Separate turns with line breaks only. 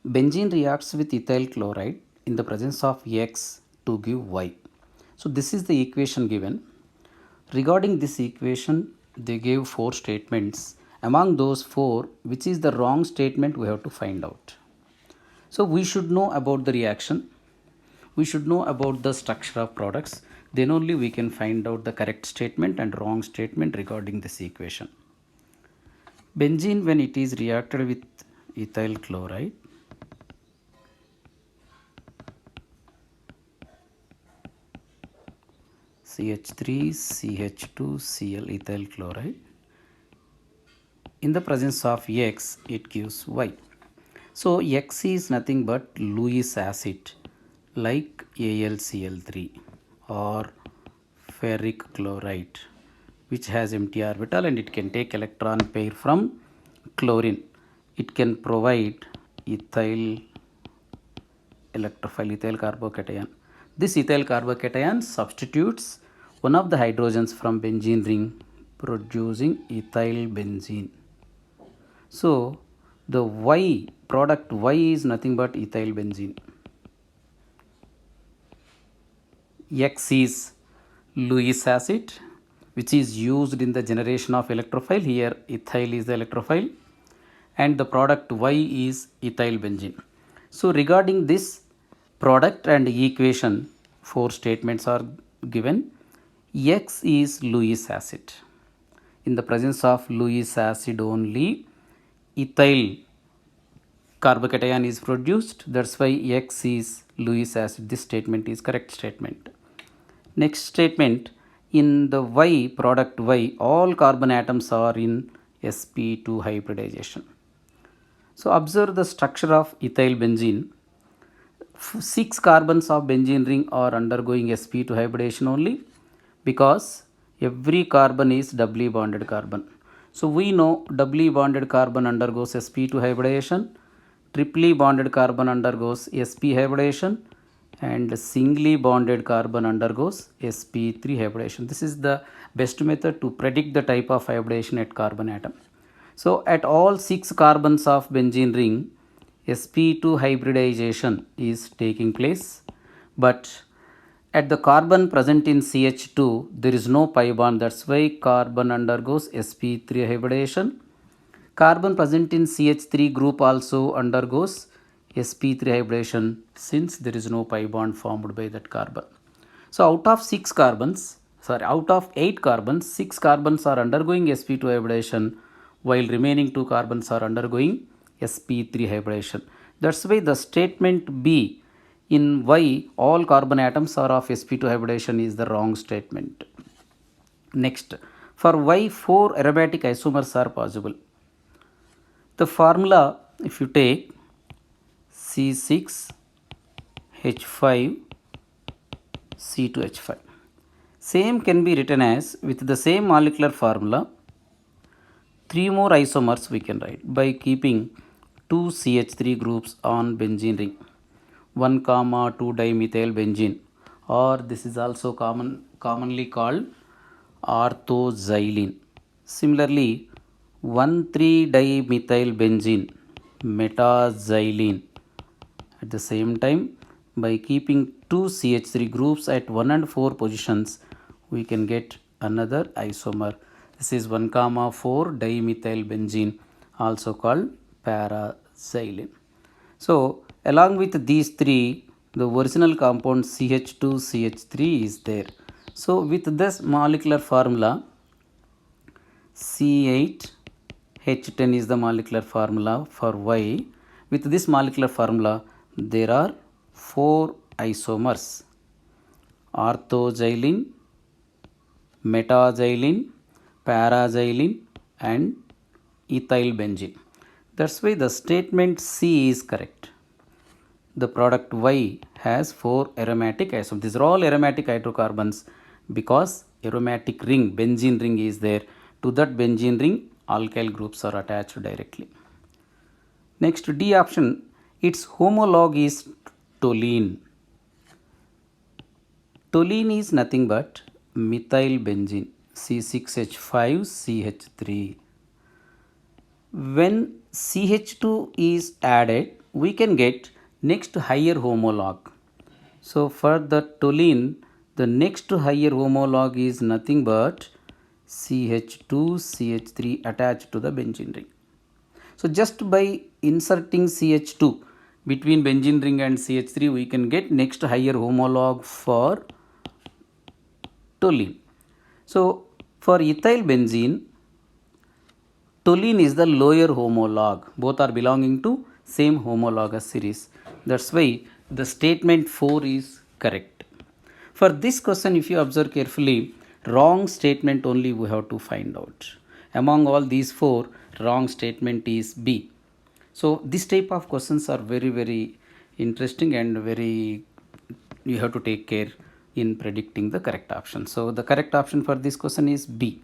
Benzene reacts with ethyl chloride in the presence of X to give Y. So this is the equation given. Regarding this equation, they gave 4 statements. Among those 4, which is the wrong statement, we have to find out. So we should know about the reaction. We should know about the structure of products. Then only we can find out the correct statement and wrong statement regarding this equation. Benzene, when it is reacted with ethyl chloride, CH3 CH2 Cl ethyl chloride, in the presence of X it gives Y. So X is nothing but Lewis acid like AlCl3 or ferric chloride, which has empty orbital and it can take electron pair from chlorine. It can provide ethyl electrophile, ethyl carbocation. This ethyl carbocation substitutes one of the hydrogens from benzene ring, producing ethyl benzene. So the Y product Y is nothing but ethyl benzene. X is Lewis acid, which is used in the generation of electrophile. Here ethyl is the electrophile and the product Y is ethyl benzene. So regarding this product and equation, 4 statements are given. X is Lewis acid. In the presence of Lewis acid only, ethyl carbocation is produced. That's why X is Lewis acid. This statement is correct statement. Next statement, in the Y product Y, all carbon atoms are in sp2 hybridization. So observe the structure of ethyl benzene. 6 carbons of benzene ring are undergoing sp2 hybridization only, because every carbon is doubly bonded carbon. So we know doubly bonded carbon undergoes sp2 hybridization, triply bonded carbon undergoes sp hybridization, and singly bonded carbon undergoes sp3 hybridization. This is the best method to predict the type of hybridization at carbon atom. So at all 6 carbons of benzene ring, sp2 hybridization is taking place, but at the carbon present in CH2, there is no pi bond. That's why carbon undergoes sp3 hybridization. Carbon present in CH3 group also undergoes sp3 hybridization, since there is no pi bond formed by that carbon. So out of 8 carbons, 6 carbons are undergoing sp2 hybridization, while remaining 2 carbons are undergoing sp3 hybridization. That's why the statement B in Y, all carbon atoms are of sp2 hybridization, is the wrong statement. Next, for Y, 4 aromatic isomers are possible. The formula, if you take C6H5C2H5, same can be written as, with the same molecular formula, 3 more isomers we can write by keeping 2 CH3 groups on benzene ring, 1 comma 2 dimethyl benzene, or this is also commonly called orthoxylene. Similarly, 1,3 dimethyl benzene, metaxylene. At the same time, by keeping 2 CH3 groups at 1 and 4 positions, we can get another isomer. This is 1 comma 4 dimethyl benzene, also called paraxylene. So along with these 3, the original compound CH2CH3 is there. So with this molecular formula, C8H10 is the molecular formula for Y. With this molecular formula, there are 4 isomers: orthoxylene, metaxylene, paraxylene, and ethyl benzene. That's why the statement C is correct. The product Y has 4 aromatic isomers. These are all aromatic hydrocarbons, because aromatic ring, benzene ring is there. To that benzene ring, alkyl groups are attached directly. Next, D option, its homologue is toluene. Toluene is nothing but methyl benzene, C6H5CH3. When CH2 is added, we can get next higher homologue. So for the toluene, the next higher homologue is nothing but CH2 CH3 attached to the benzene ring. So just by inserting CH2 between benzene ring and CH3, we can get next higher homologue for toluene. So for ethyl benzene, toluene is the lower homologue. Both are belonging to same homologous series. That's why the statement 4 is correct. For this question, if you observe carefully, wrong statement only we have to find out. Among all these 4, wrong statement is B. So this type of questions are very interesting and very, you have to take care in predicting the correct option. So the correct option for this question is B.